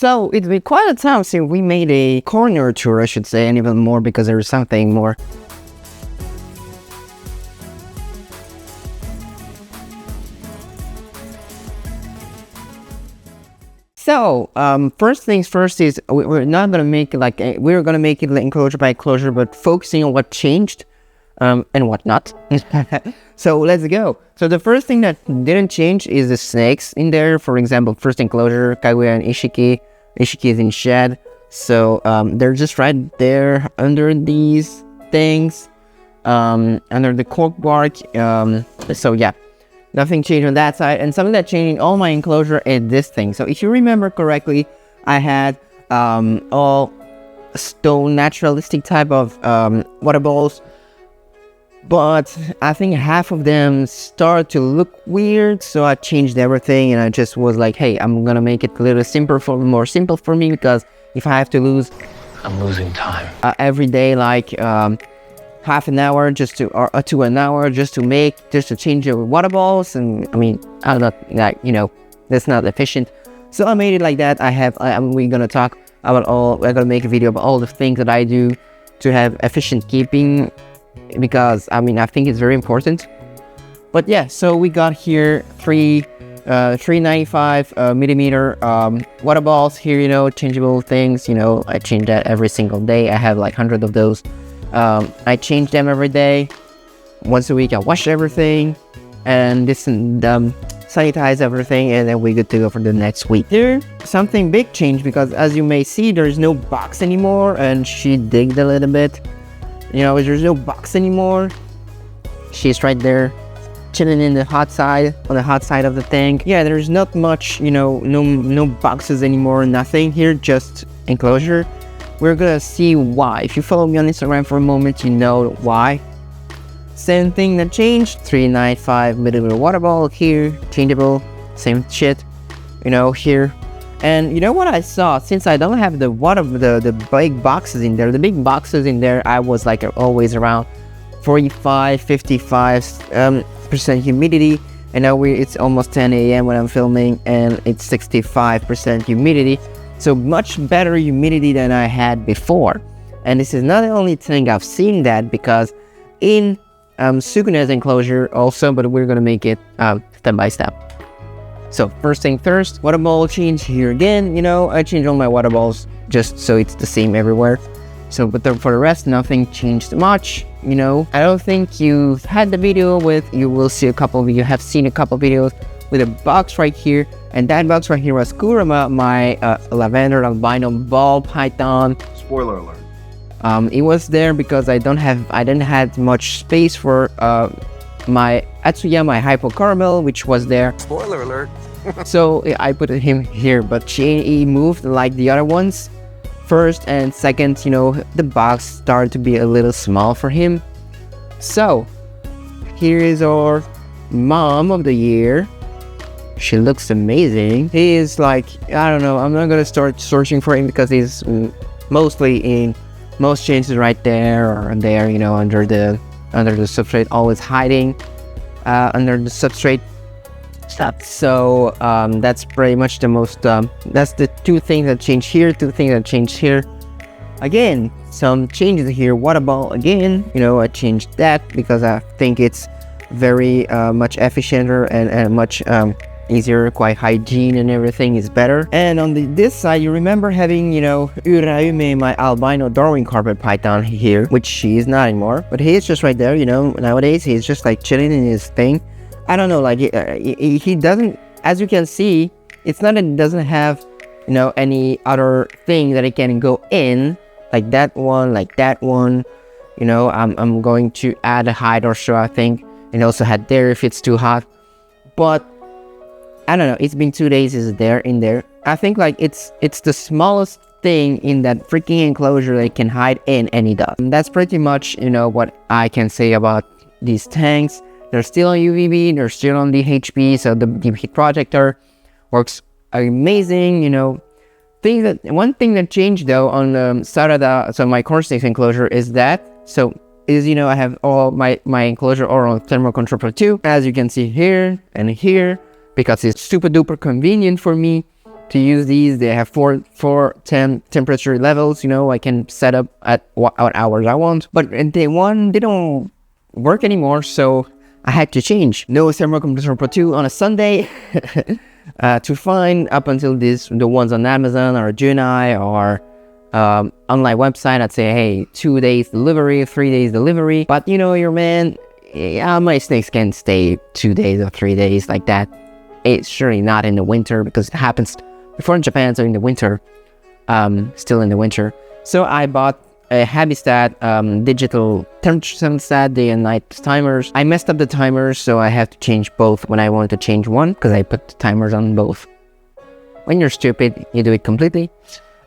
So it's been quite a time since we made a corner tour, I should say, and even more because there is something more. So, first things first is we're not gonna make it like we're gonna make it enclosure by enclosure, but focusing on what changed and what not. So let's go. So the first thing that didn't change is the snakes in there. For example, first enclosure, Kaguya and Ishiki. Ishiki is in shed, so they're just right there under these things, under the cork bark. So yeah. Nothing changed on that side, and something that changed in all my enclosure is this thing. So if you remember correctly, I had all stone naturalistic type of water balls, but I think half of them started to look weird, so I changed everything, and I just was like, hey, I'm gonna make it a little more simple for me, because if I have to lose, I'm losing time every day, like half an hour just to to an hour just to change your water balls, and I mean, I'm not like, you know, that's not efficient. So I made it like that. We're gonna talk about we're gonna make a video about all the things that I do to have efficient keeping, because I mean, I think it's very important. But yeah, so we got here 395 millimeter water balls here, you know, changeable things, you know. I change that every single day. I have like 100 of those. I change them every day. Once a week I wash everything and sanitize everything, and then we're good to go for the next week. Here, something big changed, because as you may see, there's no box anymore, and she digged a little bit. You know, there's no box anymore. She's right there chilling in the hot side, on the hot side of the tank. Yeah, there's not much, you know, no boxes anymore, nothing here, just enclosure. We're gonna see why. If you follow me on Instagram for a moment, you know why. Same thing that changed, 395 millimeter water ball here, changeable, same shit, you know, here. And you know what I saw, since I don't have the big boxes in there, I was like always around 45-55% humidity, and now it's almost 10 a.m. when I'm filming, and it's 65% humidity. So much better humidity than I had before. And this is not the only thing I've seen that, because in Sukuna's enclosure also, but we're gonna make it step by step. So first thing first, water ball change here again. You know, I change all my water balls just so it's the same everywhere. So, but for the rest, nothing changed much. You know, I don't think you've had the video with, you have seen a couple videos with a box right here, and that box right here was Kurama, my lavender albino ball python. Spoiler alert. It was there because I didn't have much space for my Atsuyama hypo caramel, which was there. Spoiler alert. So I put him here, but he moved like the other ones. First and second, you know, the box started to be a little small for him. So here is our mom of the year. She looks amazing. He is like, I don't know, I'm not gonna start searching for him because he's mostly in most changes right there or there, you know, under the substrate, always hiding under the substrate stuff. So that's pretty much the most, that's the two things that change here, Again, some changes here. Water ball again, you know, I changed that because I think it's very much efficienter and much easier, quite hygiene and everything is better. And on this side, you remember having, you know, Uraume, my albino Darwin carpet python here, which she is not anymore, but he is just right there, you know. Nowadays he's just like chilling in his thing. I don't know, like he doesn't, as you can see, it's not that it doesn't have, you know, any other thing that it can go in, like that one, you know. I'm going to add a hide or so, I think, and also had there if it's too hot. But I don't know, it's been 2 days, is there in there. I think like it's the smallest thing in that freaking enclosure that it can hide in, and it does. And that's pretty much, you know, what I can say about these tanks. They're still on UVB, they're still on DHP, so the heat projector works amazing, you know. One thing that changed though on Sarada, so my corn snakes enclosure, is that, you know, I have all my enclosure all on Thermal Control Pro 2, as you can see here and here, because it's super duper convenient for me. to use these. They have four temperature levels. I can set up at what hours I want. But they don't work anymore, so I had to change. No Thermal Compressor Pro 2 on a Sunday to find up until the ones on Amazon or Junai or online website. I'd say, hey, 2 days delivery, 3 days delivery. But your man, my snakes can stay 2 days or 3 days like that. It's surely not in the winter, because it happens before in Japan, so in the winter, still in the winter. So I bought a Habistat digital temperature thermostat, day and night timers. I messed up the timers, so I have to change both when I wanted to change one, because I put the timers on both. When you're stupid, you do it completely.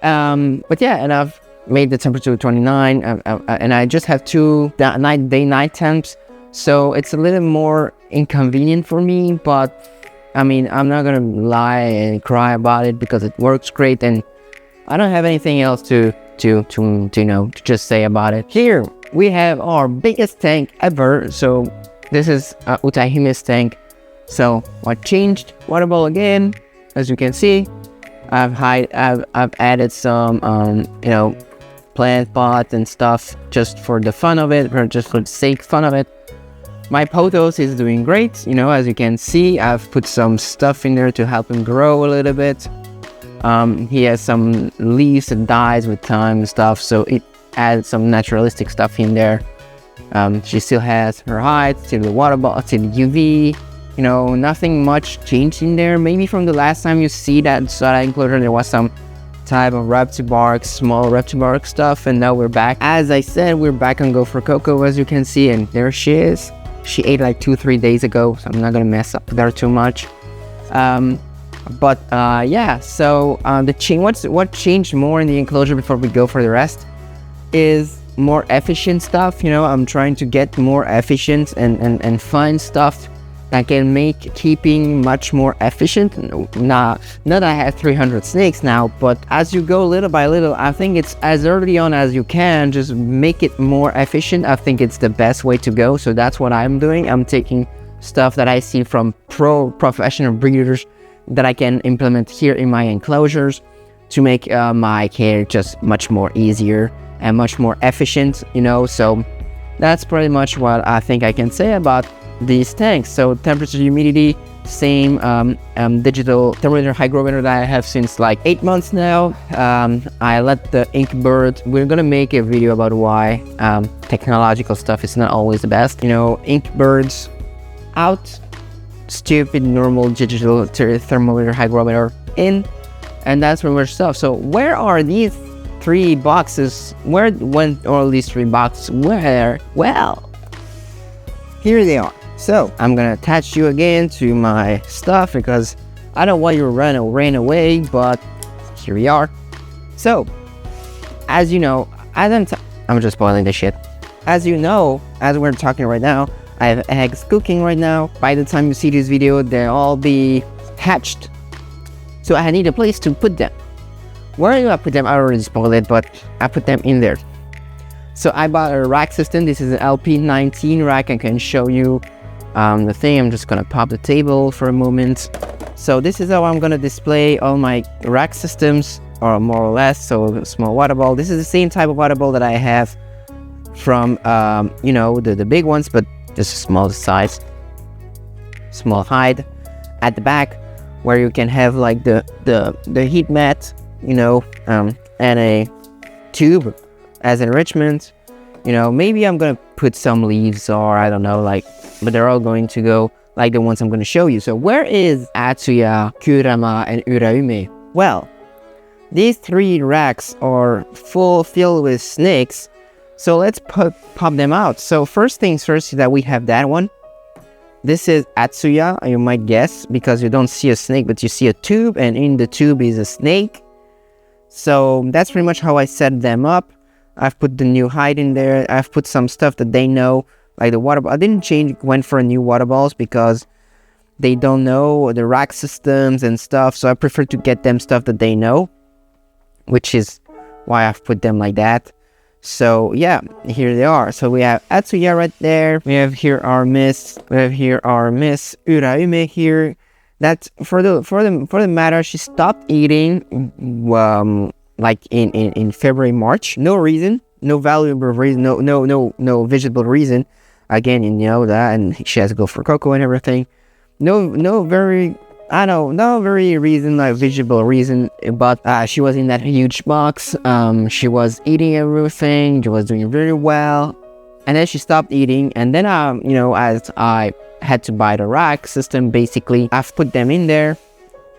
But yeah, and I've made the temperature 29, and I just have 2 day-night temps, so it's a little more inconvenient for me, but I mean, I'm not gonna lie and cry about it, because it works great, and I don't have anything else to just say about it. Here we have our biggest tank ever. So this is Utahime's tank. So I changed water bowl again. As you can see, I've added some plant pots and stuff just for the fun of it, or just for the sake fun of it. My Pothos is doing great. As you can see, I've put some stuff in there to help him grow a little bit. He has some leaves that dies with time and stuff, so it adds some naturalistic stuff in there. She still has her height, still the water bottle, still the UV. Nothing much changed in there. Maybe from the last time you see that enclosure, there was some type of reptile bark, small reptile bark stuff, and now we're back. As I said, we're back on Go for Coco, as you can see, and there she is. She ate like 2-3 days ago, so I'm not gonna mess up there too much. Yeah, so what changed more in the enclosure before we go for the rest is more efficient stuff. I'm trying to get more efficient and find stuff that can make keeping much more efficient. Not that I have 300 snakes now, but as you go little by little, I think it's as early on as you can, just make it more efficient. I think it's the best way to go, so that's what I'm doing. I'm taking stuff that I see from professional breeders that I can implement here in my enclosures to make my care just much more easier and much more efficient, so that's pretty much what I think I can say about these tanks. So temperature, humidity, same digital thermometer hygrometer that I have since like 8 months now. I let the ink bird, we're gonna make a video about why technological stuff is not always the best. Ink birds out, stupid normal digital thermometer hygrometer in, and that's where we're stuff. So where are these 3 boxes? Where went all these 3 boxes? Where? Well, here they are. So I'm gonna attach you again to my stuff, because I don't want you to run away, but here we are. So as you know, I'm just spoiling the shit. As you know, as we're talking right now, I have eggs cooking right now. By the time you see this video, they'll all be hatched. So I need a place to put them. Where do I put them? I already spoiled it, but I put them in there. So I bought a rack system. This is an LP19 rack. I can show you the thing. I'm just gonna pop the table for a moment. So this is how I'm gonna display all my rack systems, or more or less. So a small water ball. This is the same type of water ball that I have from the big ones, but just a small size, small height at the back, where you can have like the heat mat, and a tube as enrichment. Maybe I'm gonna put some leaves, or I don't know, but they're all going to go like the ones I'm gonna show you. So where is Atsuya, Kurama, and Uraume? Well, these 3 racks are filled with snakes. So let's pop them out. So first things first is that we have that one. This is Atsuya, you might guess, because you don't see a snake, but you see a tube, and in the tube is a snake. So that's pretty much how I set them up. I've put the new height in there. I've put some stuff that they know, like the water ball. I didn't went for a new water balls, because they don't know the rack systems and stuff. So I prefer to get them stuff that they know, which is why I've put them like that. So yeah, here they are. So we have Atsuya right there. We have here our Miss Uraume here. That's for the matter. She stopped eating like in February, March. No reason, no valuable reason, no visible reason. Again, you know that, and she has to go for cocoa and everything. No very, I don't know, no very reason, like visible reason. But she was in that huge box. She was eating everything. She was doing really well, and then she stopped eating. And then you know, as I had to buy the rack system, basically I've put them in there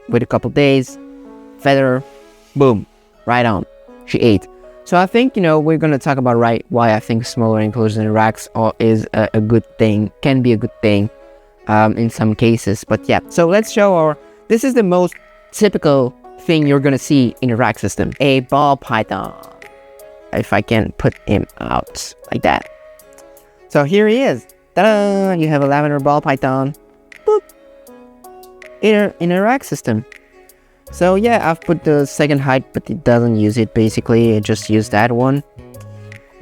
with a couple days, fed her, boom, right on, she ate. So I think, you know, we're gonna talk about why I think smaller enclosures and racks is a good thing, can be a good thing in some cases. But yeah, so let's show this is the most typical thing you're gonna see in a rack system: a ball python. If I can put him out like that. So here he is. Ta-da! You have a lavender ball python, boop, in a rack system. So yeah, I've put the second height, but it doesn't use it. Basically, it just used that one.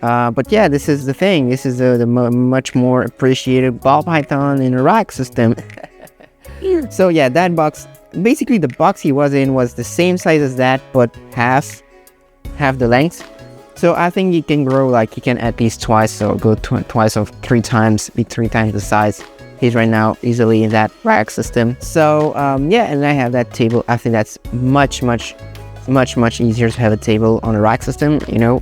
But yeah, this is the thing. This is the much more appreciated ball python in a rack system. So yeah, that box, basically the box he was in was the same size as that, but half the length. So I think he can grow, like he can at least twice, or go twice or three times, be 3 times the size. He's right now easily in that rack system. So yeah, and I have that table. I think that's much easier to have a table on a rack system, you know,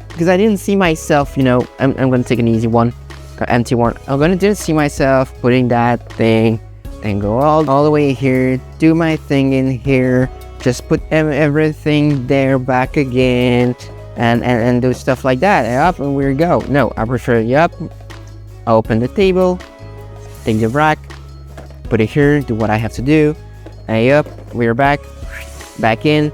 because I didn't see myself, you know, I'm gonna take an easy one, empty one. Didn't see myself putting that thing and go all the way here, do my thing in here, just put everything there back again, and do stuff like that, and up and we go. No, I prefer, yep, open the table, take the rack, put it here, do what I have to do, and yep, we're back in,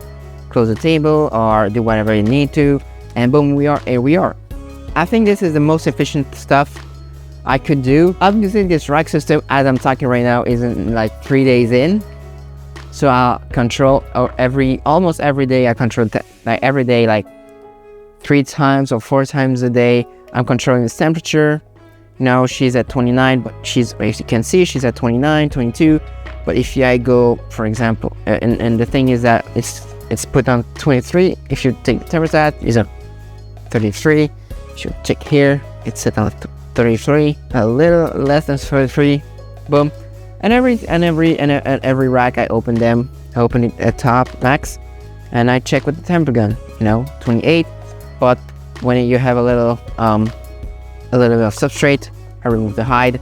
close the table, or do whatever you need to, and boom, here we are. I think this is the most efficient stuff I could do. Obviously, this rack system, as I'm talking right now, isn't like 3 days in, so I'll control, or almost every day I control, like every day, like 3 times or 4 times a day, I'm controlling the temperature. Now she's at 29, but as you can see, she's at 29, 22. But if I go, for example, and the thing is that it's put on 23. If you take the temperature, it's at 33. If you check here, it's set on 33, a little less than 33. Boom. And every rack I open them. I open it at top max, and I check with the temper gun. You know, 28. But when you have a little bit of substrate, I remove the hide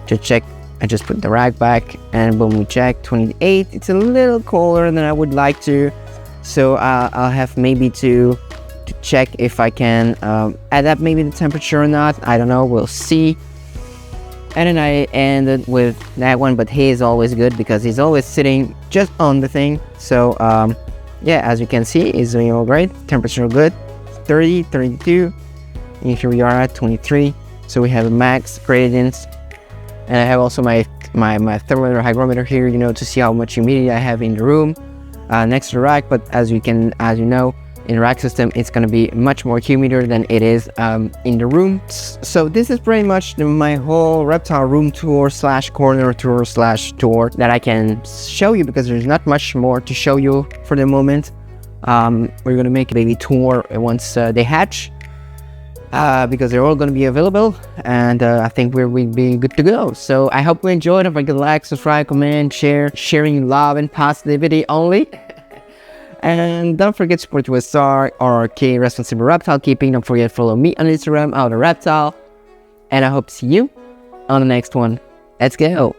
to check. I just put the rack back, and boom, we check 28. It's a little colder than I would like to, so I'll have maybe to check if I can adapt maybe the temperature or not. I don't know, we'll see. And then I ended with that one, but he is always good because he's always sitting just on the thing. So yeah, as you can see, he's doing all great. Temperature good, 30, 32, and here we are at 23. So we have a max gradients, and I have also my thermometer, hygrometer here, you know, to see how much humidity I have in the room next to the rack. But as you know, in rack system, it's going to be much more humider than it is in the room. So this is pretty much my whole reptile room tour / corner tour / tour that I can show you, because there's not much more to show you for the moment. We're going to make a baby tour once they hatch, because they're all going to be available, and I think we'll be good to go. So I hope you enjoyed. If I could like, subscribe, comment, share, sharing love and positivity only. And don't forget to support with SAR, RRK, Responsible Reptile Keeping. Don't forget to follow me on Instagram, AodaReptile. And I hope to see you on the next one. Let's go.